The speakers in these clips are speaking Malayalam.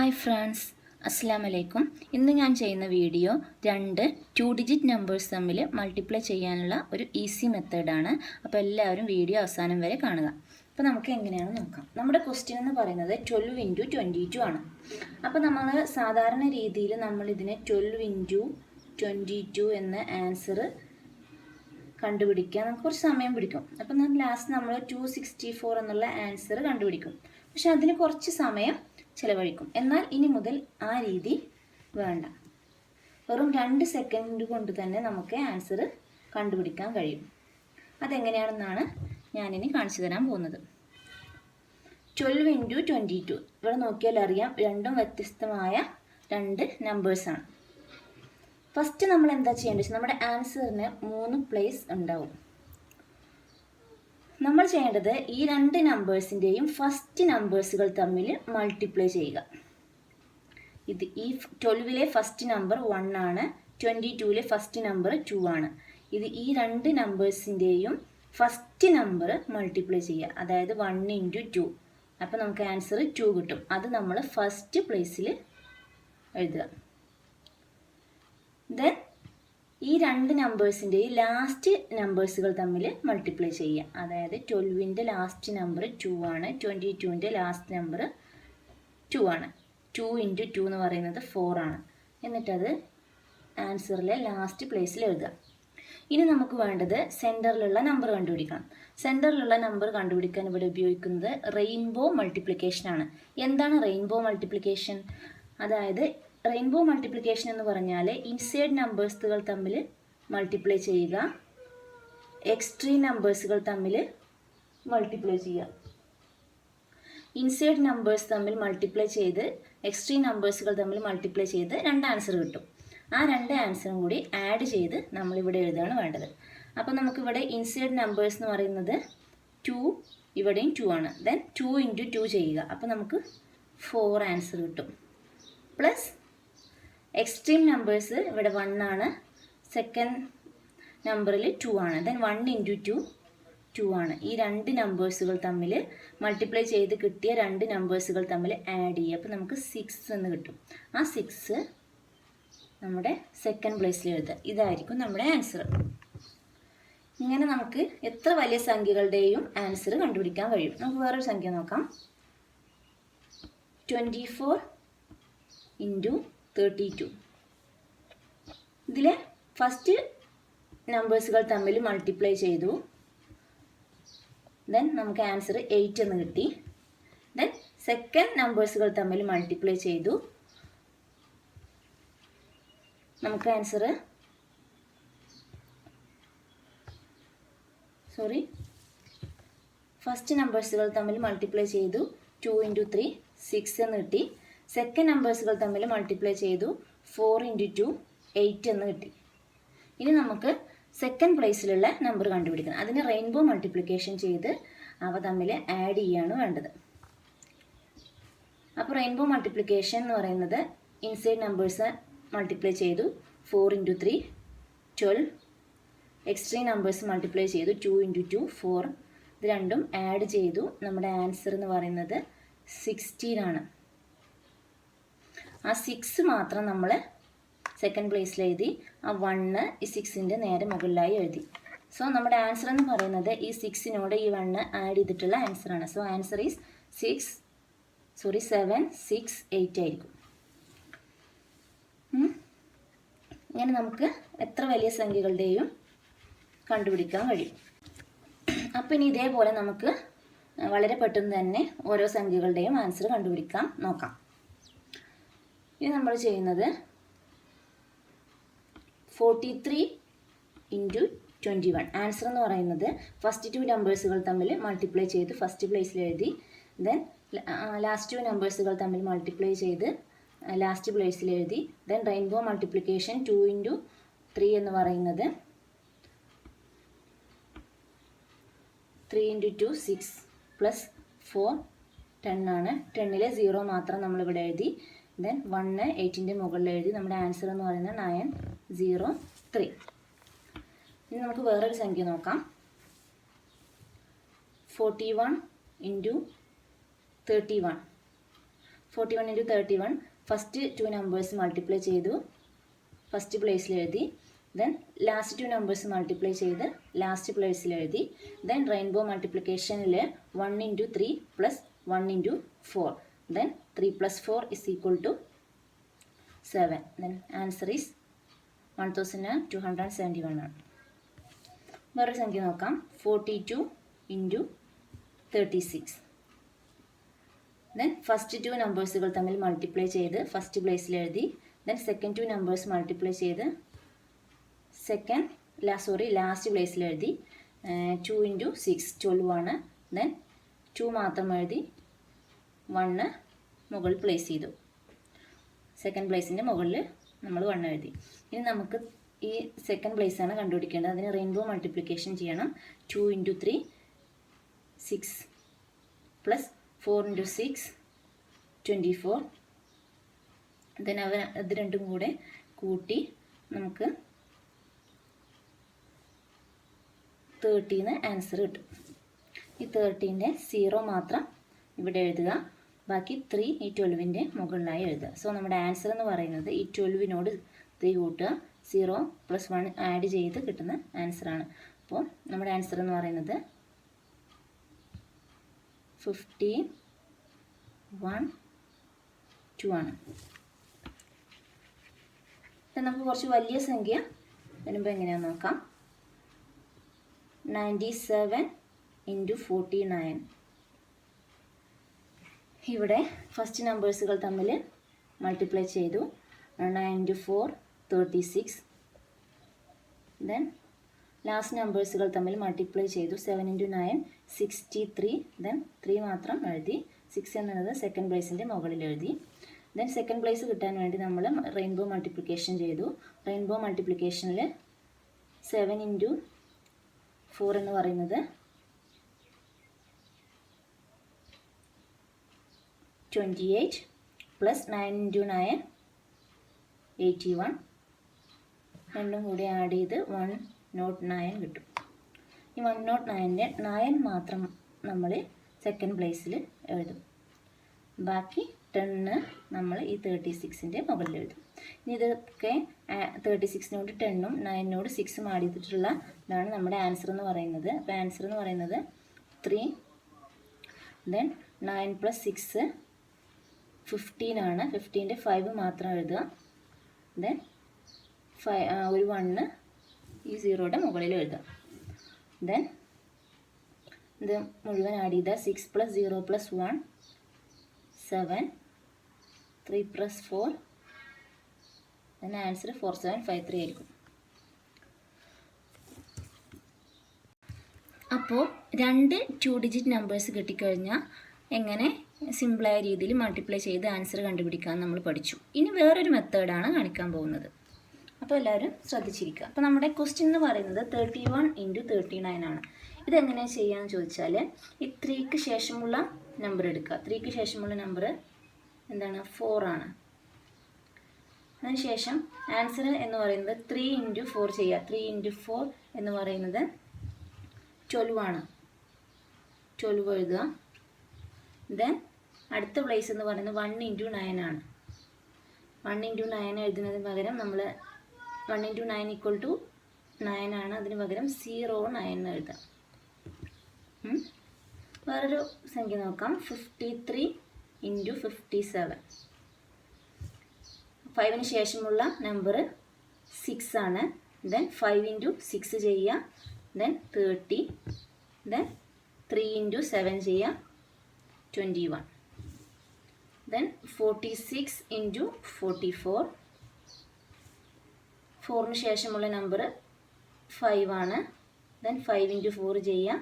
ഹായ് ഫ്രണ്ട്സ്, അസ്സലാമു അലൈക്കും. ഇന്ന് ഞാൻ ചെയ്യുന്ന വീഡിയോ രണ്ട് 2 ഡിജിറ്റ് നമ്പേഴ്സ് തമ്മിൽ മൾട്ടിപ്ലൈ ചെയ്യാനുള്ള ഒരു ഈസി മെത്തേഡാണ്. അപ്പോൾ എല്ലാവരും വീഡിയോ അവസാനം വരെ കാണുക. അപ്പോൾ നമുക്ക് എങ്ങനെയാണെന്ന് നോക്കാം. നമ്മുടെ ക്വസ്റ്റ്യൻ എന്ന് പറയുന്നത് 12 × 22 ആണ്. അപ്പോൾ നമ്മൾ സാധാരണ രീതിയിൽ നമ്മളിതിനെ 12 × 22 എന്ന ആൻസർ കണ്ടുപിടിക്കാൻ നമുക്ക് കുറച്ച് സമയം പിടിക്കും. അപ്പം ലാസ്റ്റ് നമ്മൾ 264 എന്നുള്ള ആൻസർ കണ്ടുപിടിക്കും. പക്ഷെ അതിന് കുറച്ച് സമയം ചിലവഴിക്കും. എന്നാൽ ഇനി മുതൽ ആ രീതി വേണ്ട. വെറും 2 സെക്കൻഡ് കൊണ്ട് തന്നെ നമുക്ക് ആൻസർ കണ്ടുപിടിക്കാൻ കഴിയും. അതെങ്ങനെയാണെന്നാണ് ഞാനിനി കാണിച്ചു തരാൻ പോകുന്നത്. 12 × 22 ഇവിടെ നോക്കിയാൽ അറിയാം, രണ്ടും വ്യത്യസ്തമായ രണ്ട് നമ്പേഴ്സാണ്. ഫസ്റ്റ് നമ്മൾ എന്താ ചെയ്യേണ്ടത്, നമ്മുടെ ആൻസറിന് 3 പ്ലേസ് ഉണ്ടാവും. നമ്മൾ ചെയ്യേണ്ടത് ഈ രണ്ട് നമ്പേഴ്സിൻ്റെയും ഫസ്റ്റ് നമ്പേഴ്സുകൾ തമ്മിൽ മൾട്ടിപ്ലൈ ചെയ്യുക. ഇത് ഈ 12ലെ ഫസ്റ്റ് നമ്പർ 1 ആണ്, 22ലെ ഫസ്റ്റ് നമ്പർ 2 ആണ്. ഇത് ഈ രണ്ട് നമ്പേഴ്സിൻ്റെയും ഫസ്റ്റ് നമ്പർ മൾട്ടിപ്ലൈ ചെയ്യുക, അതായത് 1 × 2. അപ്പോൾ നമുക്ക് ആൻസർ 2 കിട്ടും. അത് നമ്മൾ ഫസ്റ്റ് പ്ലേസിൽ എഴുതുക. ദെൻ ഈ രണ്ട് നമ്പേഴ്സിൻ്റെയും ലാസ്റ്റ് നമ്പേഴ്സുകൾ തമ്മിൽ മൾട്ടിപ്ലൈ ചെയ്യുക, അതായത് 12ൻ്റെ ലാസ്റ്റ് നമ്പർ 2 ആണ്, 22ൻ്റെ ലാസ്റ്റ് നമ്പർ 2 ആണ്. 2 × 2 എന്ന് പറയുന്നത് 4 ആണ്. എന്നിട്ടത് ആൻസറിലെ ലാസ്റ്റ് പ്ലേസിൽ എഴുതുക. ഇനി നമുക്ക് വേണ്ടത് സെൻറ്ററിലുള്ള നമ്പർ കണ്ടുപിടിക്കണം. സെൻറ്ററിലുള്ള നമ്പർ കണ്ടുപിടിക്കാൻ ഇവിടെ ഉപയോഗിക്കുന്നത് റെയിൻബോ മൾട്ടിപ്ലിക്കേഷനാണ്. എന്താണ് റെയിൻബോ മൾട്ടിപ്ലിക്കേഷൻ? അതായത് റെയിൻബോ മൾട്ടിപ്ലിക്കേഷൻ എന്ന് പറഞ്ഞാൽ ഇൻസൈഡ് നമ്പേഴ്സുകൾ തമ്മിൽ മൾട്ടിപ്ലൈ ചെയ്യുക, എക്സ്ട്രീം നമ്പേഴ്സുകൾ തമ്മിൽ മൾട്ടിപ്ലൈ ചെയ്യുക. ഇൻസൈഡ് നമ്പേഴ്സ് തമ്മിൽ മൾട്ടിപ്ലൈ ചെയ്ത് എക്സ്ട്രീം നമ്പേഴ്സുകൾ തമ്മിൽ മൾട്ടിപ്ലൈ ചെയ്ത് 2 ആൻസർ കിട്ടും. ആ 2 ആൻസറും കൂടി ആഡ് ചെയ്ത് നമ്മളിവിടെ എഴുതുകയാണ് വേണ്ടത്. അപ്പോൾ നമുക്കിവിടെ ഇൻസൈഡ് നമ്പേഴ്സ് എന്ന് പറയുന്നത് 2, ഇവിടെയും 2 ആണ്. ദെൻ 2 × 2 ചെയ്യുക, അപ്പോൾ നമുക്ക് 4 ആൻസർ കിട്ടും. പ്ലസ് എക്സ്ട്രീം നമ്പേഴ്സ് ഇവിടെ 1 ആണ്, സെക്കൻഡ് നമ്പറിൽ 2 ആണ്. ദെൻ 1 × 2 2 ആണ്. ഈ രണ്ട് നമ്പേഴ്സുകൾ തമ്മിൽ മൾട്ടിപ്ലൈ ചെയ്ത് കിട്ടിയ രണ്ട് നമ്പേഴ്സുകൾ തമ്മിൽ ആഡ് ചെയ്യുക, അപ്പോൾ നമുക്ക് 6 എന്ന് കിട്ടും. ആ 6 നമ്മുടെ സെക്കൻഡ് പ്ലേസിൽ എഴുതുക. ഇതായിരിക്കും നമ്മുടെ ആൻസർ. ഇങ്ങനെ നമുക്ക് എത്ര വലിയ സംഖ്യകളുടെയും ആൻസർ കണ്ടുപിടിക്കാൻ കഴിയും. നമുക്ക് വേറൊരു സംഖ്യ നോക്കാം. 24 × 32. ഇതിലെ ഫസ്റ്റ് നമ്പേഴ്സുകൾ തമ്മിൽ മൾട്ടിപ്ലൈ ചെയ്തു. ദെൻ നമുക്ക് ആൻസർ 8 എന്ന് കിട്ടി. ദെൻ സെക്കൻഡ് നമ്പേഴ്സുകൾ തമ്മിൽ മൾട്ടിപ്ലൈ ചെയ്തു. നമുക്ക് ആൻസർ ഫസ്റ്റ് നമ്പേഴ്സുകൾ തമ്മിൽ മൾട്ടിപ്ലൈ ചെയ്തു 2 × 3 6 എന്ന് കിട്ടി. സെക്കൻഡ് നമ്പേഴ്സുകൾ തമ്മിൽ മൾട്ടിപ്ലൈ ചെയ്തു 4 × 2 8 എന്ന് കിട്ടി. ഇനി നമുക്ക് സെക്കൻഡ് പ്ലേസിലുള്ള നമ്പർ കണ്ടുപിടിക്കണം. അതിന് റെയിൻബോ മൾട്ടിപ്ലിക്കേഷൻ ചെയ്ത് അവ തമ്മിൽ ആഡ് ചെയ്യുകയാണ് വേണ്ടത്. അപ്പോൾ റെയിൻബോ മൾട്ടിപ്ലിക്കേഷൻ എന്ന് പറയുന്നത് ഇൻസൈഡ് നമ്പേഴ്സ് മൾട്ടിപ്ലൈ ചെയ്തു 4 × 3 12. എക്സ്ട്രീം നമ്പേഴ്സ് മൾട്ടിപ്ലൈ ചെയ്തു 2 × 2 4. ഇത് രണ്ടും ആഡ് ചെയ്തു. നമ്മുടെ ആൻസർ എന്ന് പറയുന്നത് 16 ആണ്. ആ 6 മാത്രം നമ്മൾ സെക്കൻഡ് പ്ലേസിൽ എഴുതി, ആ 1 ഈ 6ൻ്റെ നേരെ മുകളിലായി എഴുതി. സോ നമ്മുടെ ആൻസർ എന്ന് പറയുന്നത് ഈ 6നോട് ഈ 1 ആഡ് ചെയ്തിട്ടുള്ള ആൻസറാണ്. സോ ആൻസർ ഈസ് 7 6 8 ആയിരിക്കും. ഇങ്ങനെ നമുക്ക് എത്ര വലിയ സംഖ്യകളുടെയും കണ്ടുപിടിക്കാൻ കഴിയും. അപ്പോൾ ഇനി ഇതേപോലെ നമുക്ക് വളരെ പെട്ടെന്ന് തന്നെ ഓരോ സംഖ്യകളുടെയും ആൻസർ കണ്ടുപിടിക്കാൻ നോക്കാം. ഇനി നമ്മൾ ചെയ്യുന്നത് 43 × 21. ആൻസർ എന്ന് പറയുന്നത് ഫസ്റ്റ് 2 നമ്പേഴ്സുകൾ തമ്മിൽ മൾട്ടിപ്ലൈ ചെയ്ത് ഫസ്റ്റ് പ്ലേസിൽ എഴുതി. ദെൻ ലാസ്റ്റ് 2 നമ്പേഴ്സുകൾ തമ്മിൽ മൾട്ടിപ്ലൈ ചെയ്ത് ലാസ്റ്റ് പ്ലേസിൽ എഴുതി. ദെൻ റെയിൻബോ മൾട്ടിപ്ലിക്കേഷൻ 2 × 3 എന്ന് പറയുന്നത് 3 × 2 6 പ്ലസ് 4 10 ആണ്. 10ലെ 0 മാത്രം നമ്മളിവിടെ എഴുതി. ദെൻ 1 8ൻ്റെ മുകളിൽ എഴുതി. നമ്മുടെ ആൻസർ എന്ന് പറയുന്നത് 903. ഇനി നമുക്ക് വേറൊരു സംഖ്യ നോക്കാം. 41 × 31. 41 into 31 ഫസ്റ്റ് 2 നമ്പേഴ്സ് മൾട്ടിപ്ലൈ ചെയ്തു, ഫസ്റ്റ് പ്ലേസിൽ എഴുതി. ദെൻ ലാസ്റ്റ് 2 നമ്പേഴ്സ് മൾട്ടിപ്ലൈ ചെയ്ത് ലാസ്റ്റ് പ്ലേസിൽ എഴുതി. ദെൻ റെയിൻബോ മൾട്ടിപ്ലിക്കേഷനിൽ 1 into 3 plus 1 into 4. Then 3 plus 4 is equal to 7. Then answer is 1271 ആണ്. വേറൊരു സംഖ്യ നോക്കാം. 42 into 36. ദെൻ ഫസ്റ്റ് 2 നമ്പേഴ്സുകൾ തമ്മിൽ മൾട്ടിപ്ലൈ ചെയ്ത് ഫസ്റ്റ് പ്ലേസിൽ എഴുതി. ദെൻ സെക്കൻഡ് 2 നമ്പേഴ്സ് മൾട്ടിപ്ലൈ ചെയ്ത് ലാസ്റ്റ് പ്ലേസിൽ എഴുതി. 2 into 6 12 ആണ്. ദെൻ 2 മാത്രം എഴുതി 1 മുകളിൽ പ്ലേസ് ചെയ്തു. സെക്കൻഡ് പ്ലേസിൻ്റെ മുകളിൽ നമ്മൾ 1 എഴുതി. ഇനി നമുക്ക് ഈ സെക്കൻഡ് പ്ലേസാണ് കണ്ടുപിടിക്കേണ്ടത്. അതിന് റെയിൻബോ മൾട്ടിപ്ലിക്കേഷൻ ചെയ്യണം. 2 into 3 6 പ്ലസ് 4 into 6 24. ദെൻ അത് രണ്ടും കൂടെ കൂട്ടി നമുക്ക് 30 ആൻസർ കിട്ടും. ഈ 30ൻ്റെ 0 മാത്രം ഇവിടെ എഴുതുക, ബാക്കി 3 ഈ 12ൻ്റെ മുകളിലായി എഴുതുക. സോ നമ്മുടെ ആൻസർ എന്ന് പറയുന്നത് ഈ 12നോട് 3 കൂട്ടുക, 0 + 1 ആഡ് ചെയ്ത് കിട്ടുന്ന ആൻസറാണ്. അപ്പോൾ നമ്മുടെ ആൻസർ എന്ന് പറയുന്നത് 51 ആണ്. നമുക്ക് കുറച്ച് വലിയ സംഖ്യ വരുമ്പോൾ എങ്ങനെയാണെന്ന് നോക്കാം. 97 into 49. ഇവിടെ ഫസ്റ്റ് നമ്പേഴ്സുകൾ തമ്മിൽ മൾട്ടിപ്ലൈ ചെയ്തു. 9 into 4 36. ദെൻ ലാസ്റ്റ് നമ്പേഴ്സുകൾ തമ്മിൽ മൾട്ടിപ്ലൈ ചെയ്തു. 7 into 9 63. ദെൻ 3 മാത്രം എഴുതി. 6 എന്നുള്ളത് സെക്കൻഡ് പ്ലേസിൻ്റെ മുകളിൽ എഴുതി. ദെൻ സെക്കൻഡ് പ്ലേസ് കിട്ടാൻ വേണ്ടി നമ്മൾ റെയിൻബോ മൾട്ടിപ്ലിക്കേഷൻ ചെയ്തു. റെയിൻബോ മൾട്ടിപ്ലിക്കേഷനിൽ 7 into 4 എന്ന് പറയുന്നത് 28 പ്ലസ് 9 into 9 81. രണ്ടും കൂടി ആഡ് ചെയ്ത് 109 കിട്ടും. ഈ 109ൻ്റെ 9 മാത്രം നമ്മൾ സെക്കൻഡ് പ്ലേസിൽ എഴുതും. ബാക്കി 10 നമ്മൾ ഈ 36ൻ്റെ മുകളിൽ എഴുതും. ഇനി ഇതൊക്കെ 36നോട് 10ഉം 9നോട് 6ഉം ആഡ് ചെയ്തിട്ടുള്ള ഇതാണ് നമ്മുടെ ആൻസർ എന്ന് പറയുന്നത്. അപ്പോൾ ആൻസർ എന്ന് പറയുന്നത് 3. ദെൻ 9 + 6 15 ആണ്. 15ൻ്റെ 5 മാത്രം എഴുതുക. ദെൻ ഒരു 1 ഈ 0യുടെ മുകളിൽ എഴുതുക. ദെൻ ഇത് മുഴുവൻ ആഡ് ചെയ്താൽ 6 + 0 + 1 7. 3 + 4. ദെൻ ആൻസർ 4753 ആയിരിക്കും. അപ്പോൾ 2 2 ഡിജിറ്റ് നമ്പേഴ്സ് കിട്ടിക്കഴിഞ്ഞാൽ എങ്ങനെ സിമ്പിളായ രീതിയിൽ മൾട്ടിപ്ലൈ ചെയ്ത് ആൻസർ കണ്ടുപിടിക്കാൻ നമ്മൾ പഠിച്ചു. ഇനി വേറൊരു മെത്തേഡാണ് കാണിക്കാൻ പോകുന്നത്. അപ്പോൾ എല്ലാവരും ശ്രദ്ധിച്ചിരിക്കുക. അപ്പോൾ നമ്മുടെ ക്വസ്റ്റ്യൻ എന്ന് പറയുന്നത് 31 into 39 ആണ്. ഇതെങ്ങനെയാണ് ചെയ്യാമെന്ന് ചോദിച്ചാൽ ഈ 3ക്ക് ശേഷമുള്ള നമ്പർ എടുക്കുക. 3ക്ക് ശേഷമുള്ള നമ്പർ എന്താണ്? 4 ആണ്. അതിനുശേഷം ആൻസർ എന്ന് പറയുന്നത് 3 into 4 ചെയ്യുക. 3 into 4 എന്ന് പറയുന്നത് 12 ആണ്. 12 എഴുതുക. ദെൻ അടുത്ത പ്ലേസ് എന്ന് പറയുന്നത് 1 into 9 ആണ്. 1 into 9 എഴുതുന്നതിന് പകരം നമ്മൾ 1 into 9 = 9 ആണ്. അതിന് പകരം 09 എഴുതാം. വേറൊരു സംഖ്യ നോക്കാം. 53 into 57. 5ന് ശേഷമുള്ള നമ്പർ 6 ആണ്. ദെൻ 5 into 6 ചെയ്യുക. ദെൻ 30. ദെൻ 3 into 7 ചെയ്യുക. 21. Then 46 into 44. 4ന് ശേഷമുള്ള നമ്പർ 5 ആണ്. ദെൻ 5 into 4 ചെയ്യുക.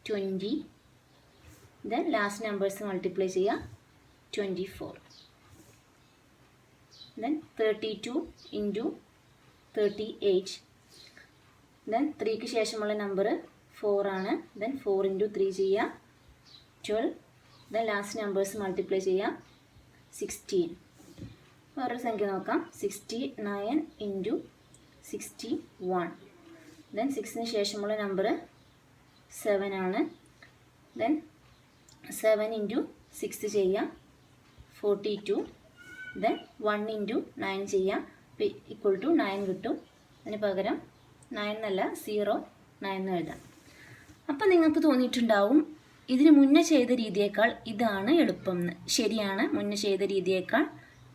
20. ദെൻ ലാസ്റ്റ് നമ്പേഴ്സ് മൾട്ടിപ്ലൈ ചെയ്യുക. 24. Then 32 into 38. ദെൻ 3ക്ക് ശേഷമുള്ള നമ്പർ 4 ആണ്. ദെൻ 4 into 3 ചെയ്യുക. 12. ദെൻ ലാസ്റ്റ് നമ്പേഴ്സ് മൾട്ടിപ്ലൈ ചെയ്യുക. 16. വേറൊരു സംഖ്യ നോക്കാം. 69 into 61. ദെൻ 6ന് ശേഷമുള്ള നമ്പർ 7 ആണ്. ദെൻ 7 into 6 ചെയ്യുക. 42 ദെൻ 1 ഇൻറ്റു 9 ചെയ്യാം ഈക്വൽ ടു 9 കിട്ടും. അതിന് പകരം 9 എന്നല്ല 0 9 എന്ന് എഴുതാം. അപ്പം നിങ്ങൾക്ക് തോന്നിയിട്ടുണ്ടാവും ഇതിന് മുന്നേ ചെയ്ത രീതിയേക്കാൾ ഇതാണ് എളുപ്പം എന്ന്. ശരിയാണ്, മുന്നേ ചെയ്ത രീതിയേക്കാൾ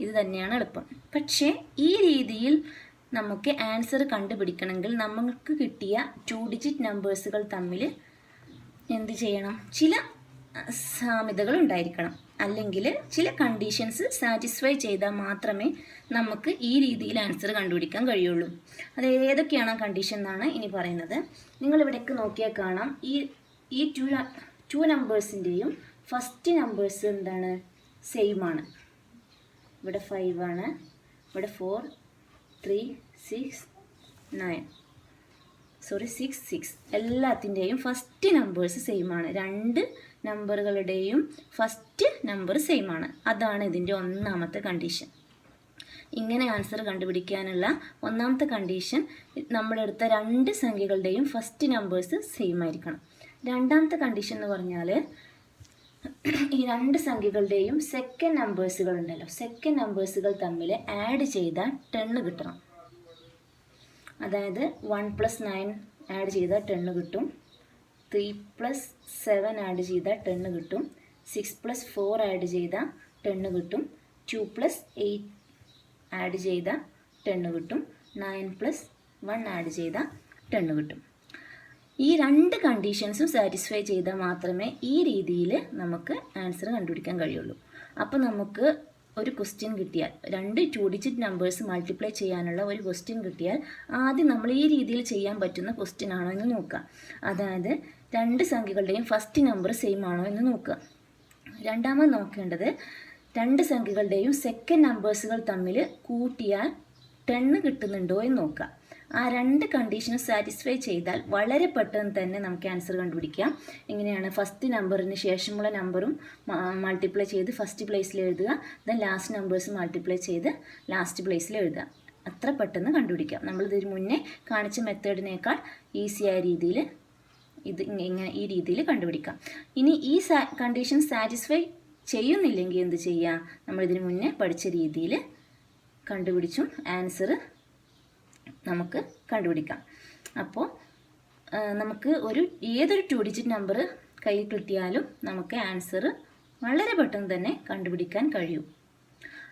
ഇത് തന്നെയാണ് എളുപ്പം. പക്ഷേ ഈ രീതിയിൽ നമുക്ക് ആൻസർ കണ്ടുപിടിക്കണമെങ്കിൽ നമുക്ക് കിട്ടിയ 2 ഡിജിറ്റ് നമ്പേഴ്സുകൾ തമ്മിൽ എന്ത് ചെയ്യണം? ചില സാമ്യതകൾ ഉണ്ടായിരിക്കണം, അല്ലെങ്കിൽ ചില കണ്ടീഷൻസ് സാറ്റിസ്ഫൈ ചെയ്താൽ മാത്രമേ നമുക്ക് ഈ രീതിയിൽ ആൻസർ കണ്ടുപിടിക്കാൻ കഴിയുള്ളൂ. അത് ഏതൊക്കെയാണ് കണ്ടീഷൻ എന്നാണ് ഇനി പറയുന്നത്. നിങ്ങളിവിടേക്ക് നോക്കിയാൽ കാണാം, ഈ ടു നമ്പേഴ്സിൻ്റെയും ഫസ്റ്റ് നമ്പേഴ്സ് എന്താണ്? സെയിം ആണ്. ഇവിടെ 5 ആണ്, ഇവിടെ 4 3 6 9 6 എല്ലാത്തിൻ്റെയും ഫസ്റ്റ് നമ്പേഴ്സ് സെയിം ആണ്. രണ്ട് നമ്പറുകളുടെയും ഫസ്റ്റ് നമ്പർ സെയിം ആണ്. അതാണ് ഇതിൻ്റെ ഒന്നാമത്തെ കണ്ടീഷൻ. ഇങ്ങനെ ആൻസർ കണ്ടുപിടിക്കാനുള്ള ഒന്നാമത്തെ കണ്ടീഷൻ നമ്മളെടുത്ത രണ്ട് സംഖ്യകളുടെയും ഫസ്റ്റ് നമ്പേഴ്സ് സെയിം ആയിരിക്കണം. രണ്ടാമത്തെ കണ്ടീഷൻ എന്ന് പറഞ്ഞാൽ ഈ രണ്ട് സംഖ്യകളുടെയും സെക്കൻഡ് നമ്പേഴ്സുകൾ ഉണ്ടല്ലോ, സെക്കൻഡ് നമ്പേഴ്സുകൾ തമ്മിൽ ആഡ് ചെയ്താൽ 10 കിട്ടണം. അതായത് 1 + 9 ആഡ് ചെയ്താൽ 10 കിട്ടും, 3 + 7 ആഡ് ചെയ്താൽ 10 കിട്ടും, 6 + 4 ആഡ് ചെയ്താൽ 10 കിട്ടും, 2 + 8 ആഡ് ചെയ്താൽ 10 കിട്ടും, 9 + 1 ആഡ് ചെയ്താൽ 10 കിട്ടും. ഈ രണ്ട് കണ്ടീഷൻസും സാറ്റിസ്ഫൈ ചെയ്താൽ മാത്രമേ ഈ രീതിയിൽ നമുക്ക് ആൻസർ കണ്ടുപിടിക്കാൻ കഴിയുള്ളൂ. അപ്പോൾ നമുക്ക് ഒരു ക്വസ്റ്റ്യൻ കിട്ടിയാൽ, രണ്ട് 2 ഡിജിറ്റ് നമ്പേഴ്സ് മൾട്ടിപ്ലൈ ചെയ്യാനുള്ള ഒരു ക്വസ്റ്റ്യൻ കിട്ടിയാൽ ആദ്യം നമ്മൾ ഈ രീതിയിൽ ചെയ്യാൻ പറ്റുന്ന ക്വസ്റ്റ്യൻ ആണോ എന്ന് നോക്കുക. അതായത് രണ്ട് സംഖ്യകളുടെയും ഫസ്റ്റ് നമ്പർ സെയിം ആണോ എന്ന് നോക്കുക. രണ്ടാമത് നോക്കേണ്ടത് രണ്ട് സംഖ്യകളുടെയും സെക്കൻഡ് നമ്പേഴ്സുകൾ തമ്മിൽ കൂട്ടിയാൽ 10 കിട്ടുന്നുണ്ടോ എന്ന് നോക്കുക. ആ രണ്ട് കണ്ടീഷനും സാറ്റിസ്ഫൈ ചെയ്താൽ വളരെ പെട്ടെന്ന് തന്നെ നമുക്ക് ആൻസർ കണ്ടുപിടിക്കാം. എങ്ങനെയാണ്? ഫസ്റ്റ് നമ്പറിന് ശേഷമുള്ള നമ്പറും മൾട്ടിപ്ലൈ ചെയ്ത് ഫസ്റ്റ് പ്ലേസിൽ എഴുതുക, ദെൻ ലാസ്റ്റ് നമ്പേഴ്സ് മൾട്ടിപ്ലൈ ചെയ്ത് ലാസ്റ്റ് പ്ലേസിൽ എഴുതുക. അത്ര പെട്ടെന്ന് കണ്ടുപിടിക്കാം. നമ്മളിതിന് മുന്നേ കാണിച്ച മെത്തേഡിനേക്കാൾ ഈസിയായ രീതിയിൽ ഇങ്ങനെ ഈ രീതിയിൽ കണ്ടുപിടിക്കാം. ഇനി ഈ കണ്ടീഷൻ സാറ്റിസ്ഫൈ ചെയ്യുന്നില്ലെങ്കിൽ എന്ത് ചെയ്യുക? നമ്മളിതിന് മുന്നേ പഠിച്ച രീതിയിൽ കണ്ടുപിടിച്ചും ആൻസർ നമുക്ക് കണ്ടുപിടിക്കാം. അപ്പോൾ നമുക്ക് ഏതൊരു 2 ഡിജിറ്റ് നമ്പർ കയ്യിൽ കിട്ടിയാലും നമുക്ക് ആൻസർ വളരെ പെട്ടെന്ന് തന്നെ കണ്ടുപിടിക്കാൻ കഴിയും.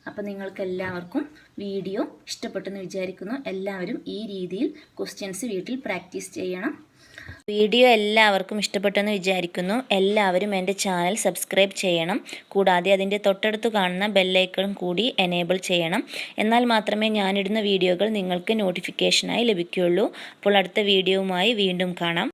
അപ്പോൾ നിങ്ങൾക്ക് എല്ലാവർക്കും വീഡിയോ ഇഷ്ടപ്പെട്ടെന്ന് വിചാരിക്കുന്നു. എല്ലാവരും ഈ രീതിയിൽ ക്വസ്റ്റ്യൻസ് വീട്ടിൽ പ്രാക്ടീസ് ചെയ്യണം. വീഡിയോ എല്ലാവർക്കും ഇഷ്ടപ്പെട്ടെന്ന് വിചാരിക്കുന്നു. എല്ലാവരും എൻ്റെ ചാനൽ സബ്സ്ക്രൈബ് ചെയ്യണം. കൂടാതെ അതിൻ്റെ തൊട്ടടുത്ത് കാണുന്ന ബെല്ലൈക്കണും കൂടി എനേബിൾ ചെയ്യണം. എന്നാൽ മാത്രമേ ഞാനിടുന്ന വീഡിയോകൾ നിങ്ങൾക്ക് നോട്ടിഫിക്കേഷനായി ലഭിക്കുകയുള്ളൂ. അപ്പോൾ അടുത്ത വീഡിയോവുമായി വീണ്ടും കാണാം.